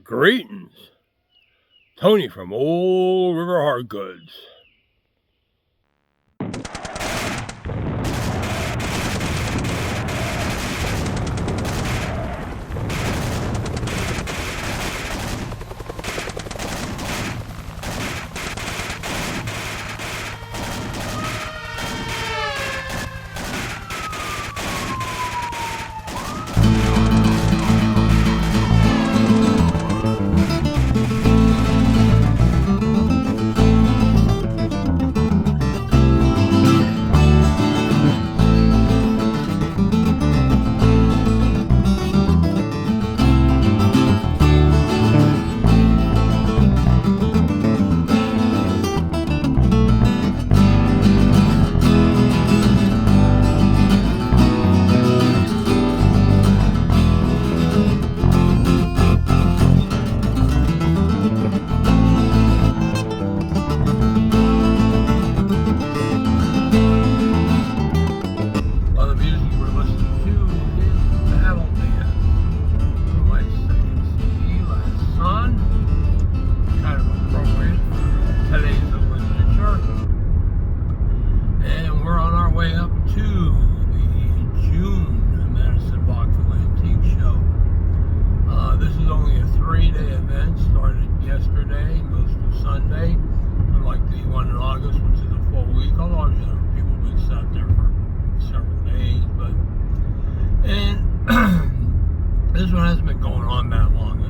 Greetings, Tony from Old River Hard Goods. This one hasn't been going on that long.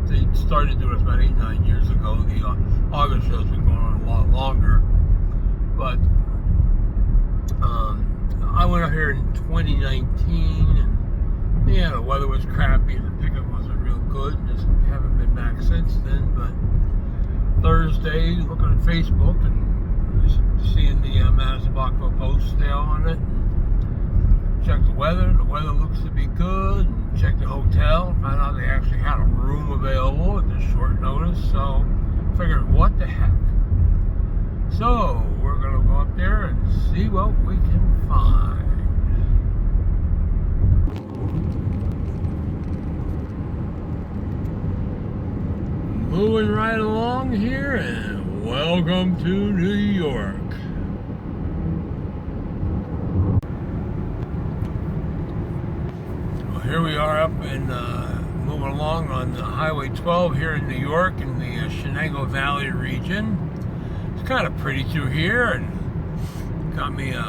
They started doing it about 8-9 years ago. The August show's been going on a lot longer. But I went up here in 2019, and yeah, the weather was crappy and the pickup wasn't real good. Just haven't been back since then. But Thursday, looking at Facebook and seeing the Madison Bouckville post there on it. Check the weather. The weather looks to be good. Check the hotel. Found out they actually had a room available at this short notice. So figured, what the heck? So we're gonna go up there and see what we can find. Moving right along here, and welcome to New York. Here we are up in moving along on Highway 12 here in New York in the Shenango Valley region. It's kind of pretty through here, and got me an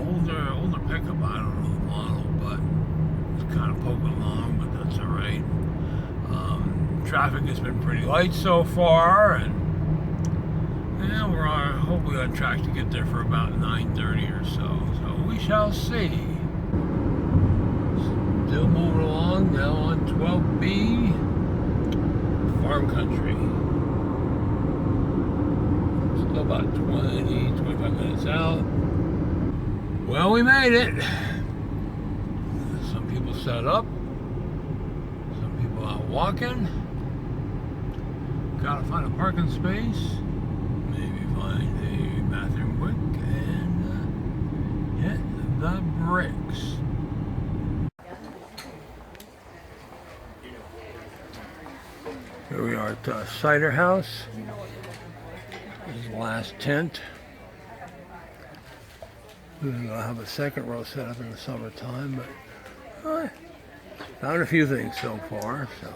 older pickup. I don't know the model, but it's kind of poking along, but that's all right. Traffic has been pretty light so far, and yeah, we're hopefully on track to get there for about 9:30 or so. So we shall see. Still moving along now on 12B, farm country. Still about 25 minutes out. Well, we made it. Some people set up, some people out walking. Gotta find a parking space, maybe find a bathroom quick, and hit the bricks. Here we are at the cider house. This is the last tent. We're gonna have a second row set up in the summertime, but found a few things so far. So.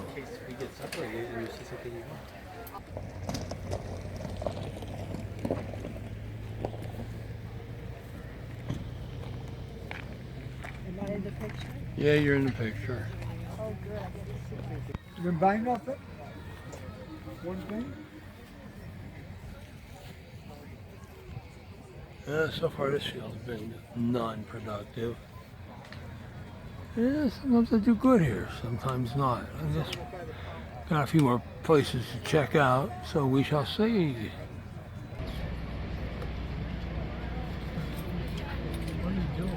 Am I in the picture? Yeah, you're in the picture. Oh, good. I get to see it. You been buying nothing? One thing? So far this field's been non-productive. Yeah, sometimes I do good here, sometimes not. I just got a few more places to check out, so we shall see. What are you doing?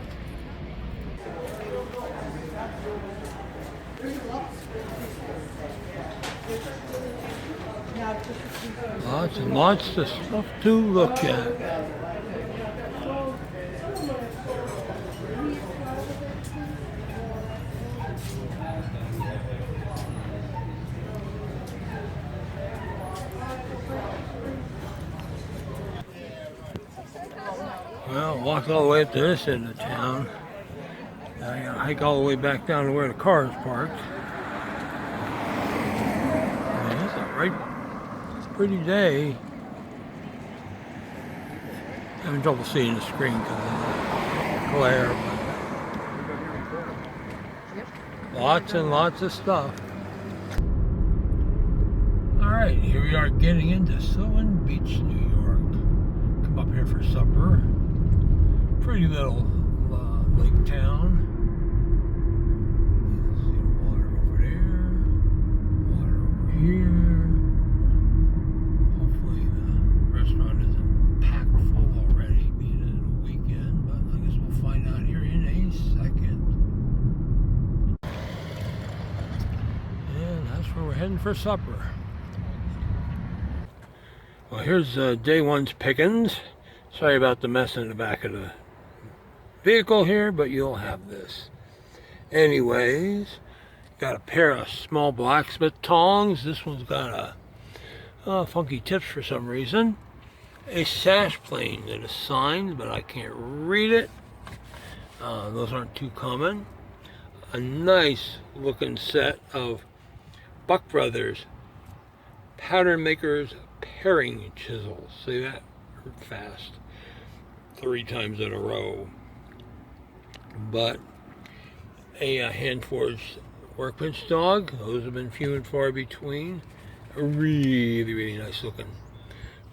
Lots and lots of stuff to look at. Well, walked all the way up to this end of town. I gotta hike all the way back down to where the car is parked. It's a pretty day. Having trouble seeing the screen because of the glare. But lots and lots of stuff. Alright, here we are getting into Sylvan Beach, New York. Come up here for supper. Pretty little lake town. See the water over there, water over here. Hopefully the restaurant isn't packed full already, being it a weekend, but I guess we'll find out here in a second. And that's where we're heading for supper. Well, here's day one's pickings. Sorry about the mess in the back of the vehicle here, but you'll have this. Anyways, got a pair of small blacksmith tongs. This one's got a funky tips for some reason. A sash plane that is signed, but I can't read it. Those aren't too common. A nice looking set of Buck Brothers Pattern Makers paring chisels. See that? Fast. 3 times in a row. But a hand-forged workbench dog. Those have been few and far between. A really nice looking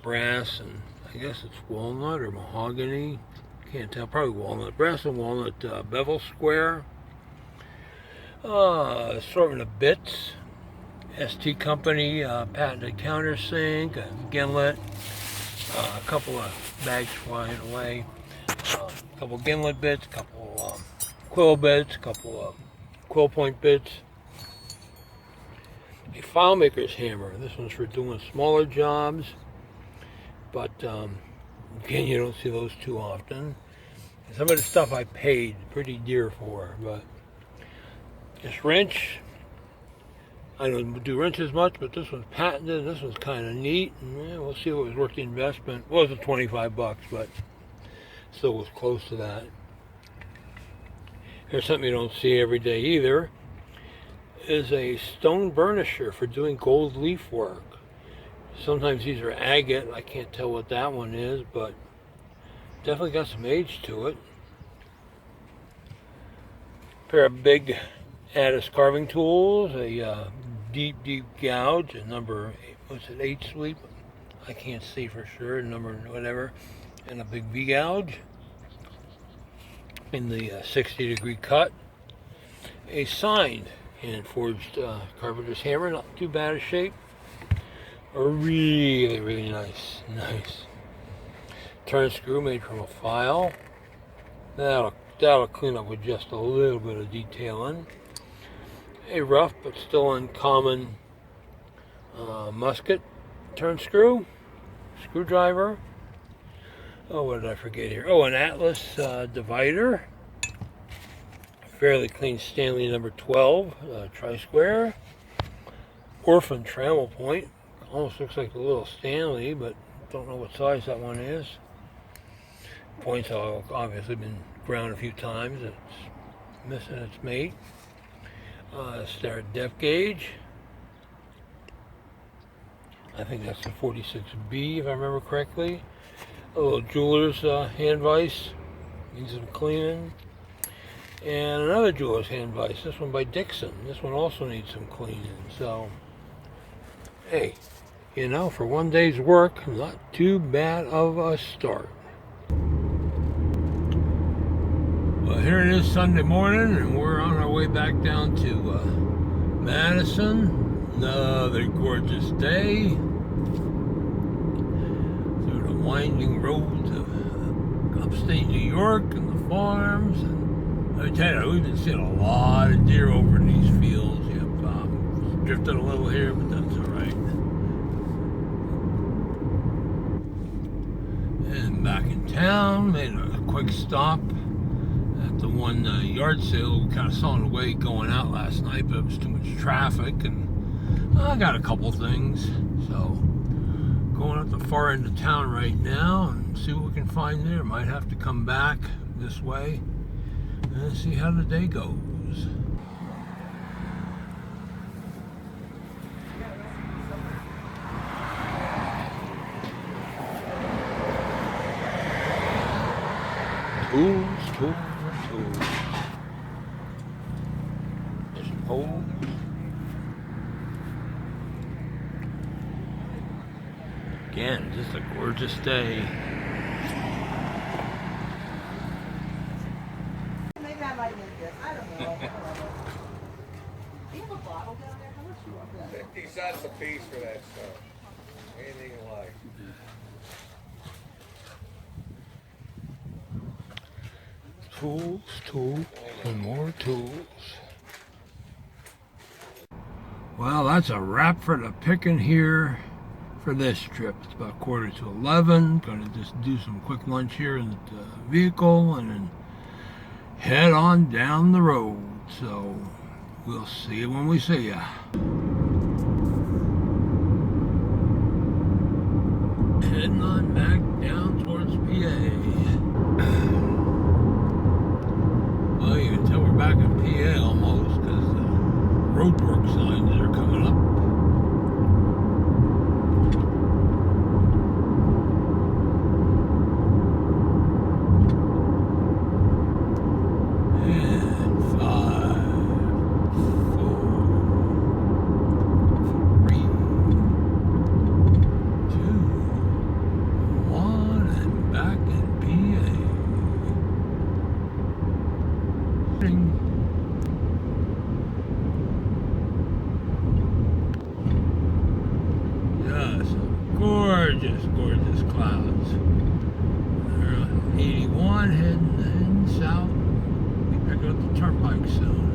brass, and I guess it's walnut or mahogany. Can't tell. Probably walnut. Brass and walnut bevel square. Assortment of bits. ST Company patented countersink, a gimlet, a couple of bags flying away, a couple gimlet bits, a couple quill bits, a couple of quill point bits, a file maker's hammer. This one's for doing smaller jobs, but again, you don't see those too often. Some of the stuff I paid pretty dear for, but this wrench, I don't do wrenches much, but this one's patented. This one's kind of neat. And, yeah, we'll see what was worth the investment. It wasn't 25 bucks, but still was close to that. Here's something you don't see every day either. Is a stone burnisher for doing gold leaf work. Sometimes these are agate. I can't tell what that one is, but definitely got some age to it. A pair of big Addis carving tools, a deep gouge, a number, what's it, 8 sweep? I can't see for sure, number whatever, and a big V gouge in the 60-degree cut. A signed hand-forged carpenter's hammer, not too bad a shape. A really nice turn screw made from a file. That'll clean up with just a little bit of detailing. A rough but still uncommon musket turn screwdriver. Oh, what did I forget here? Oh, an Atlas divider. Fairly clean Stanley number 12 tri-square. Orphan trammel point. Almost looks like a little Stanley, but don't know what size that one is. Point's obviously been ground a few times. It's missing its mate. Standard depth gauge. I think that's the 46B if I remember correctly. A little jeweler's hand vise. Needs some cleaning. And another jeweler's hand vise. This one by Dixon. This one also needs some cleaning. So, hey, you know, for one day's work, not too bad of a start. Well, here it is Sunday morning, and we're on our way back down to Madison. Another gorgeous day through the winding roads of upstate New York and the farms. And I tell you, we've been seeing a lot of deer over in these fields. Yep, drifted a little here, but that's all right. And back in town, made a quick stop at the one yard sale. We kind of saw on the way going out last night, but it was too much traffic, and I got a couple things. So Going at the far end of town right now and see what we can find there. Might have to come back this way and see how the day goes. Tools. Just poles. Again, just a gorgeous day. Maybe I might need this. I don't know. Do you have a bottle down there? How much do you want that? 50 cents a piece for that stuff. Anything you like. Tools, and more tools. Well, that's a wrap for the picking here for this trip. It's about 10:45. Gonna just do some quick lunch here in the vehicle and then head on down the road. So we'll see you when we see ya. Heading on back down towards PA. Well, you can tell we're back in PA almost because the roadwork signs are coming up. And 5, 4, 3, 2, 1, and back in PA. Just gorgeous clouds. They're on 81 heading south. We'll be picking up the turnpike soon.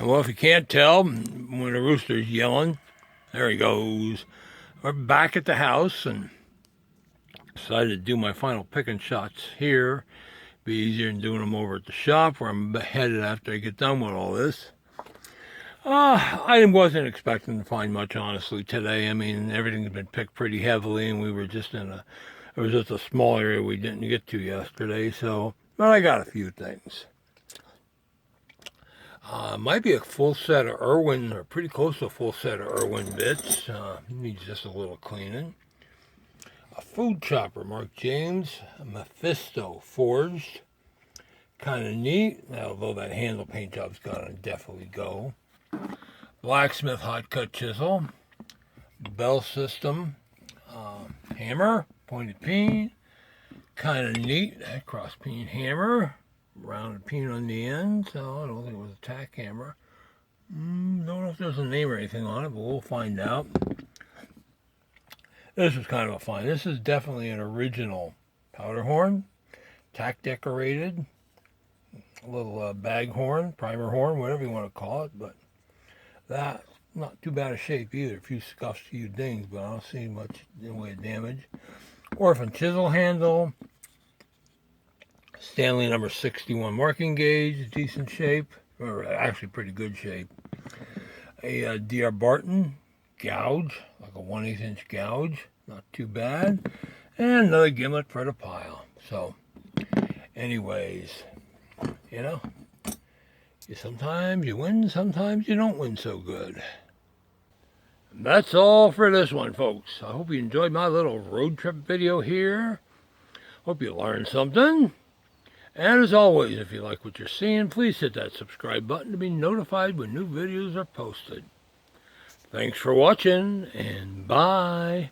Well, if you can't tell, when the rooster's yelling, there he goes. We're back at the house and decided to do my final picking shots here. Be easier than doing them over at the shop where I'm headed after I get done with all this. I wasn't expecting to find much, honestly, today. I mean, everything's been picked pretty heavily, and we were just it was just a small area we didn't get to yesterday, so, but I got a few things. Might be a full set of Irwin, or pretty close to a full set of Irwin bits. Needs just a little cleaning. A food chopper, Mark James, a Mephisto forged. Kind of neat, although that handle paint job's gotta definitely go. Blacksmith hot cut chisel. Bell system. Hammer, pointed peen. Kind of neat, that cross peen hammer. Rounded peen on the end, so I don't think it was a tack hammer. Don't know if there's a name or anything on it, but we'll find out. This was kind of a find. This is definitely an original powder horn, tack decorated, a little bag horn, primer horn, whatever you want to call it, but that, not too bad a shape either. A few scuffs, a few dings, but I don't see much in the way of damage. Orphan chisel handle, Stanley number 61 marking gauge, decent shape, or actually pretty good shape. A D.R. Barton gouge, like a 1/8 inch gouge, not too bad, and another gimlet for the pile. So, anyways, you know, sometimes you win, sometimes you don't win so good. And that's all for this one, folks. I hope you enjoyed my little road trip video here. Hope you learned something. And as always, if you like what you're seeing, please hit that subscribe button to be notified when new videos are posted. Thanks for watching, and bye.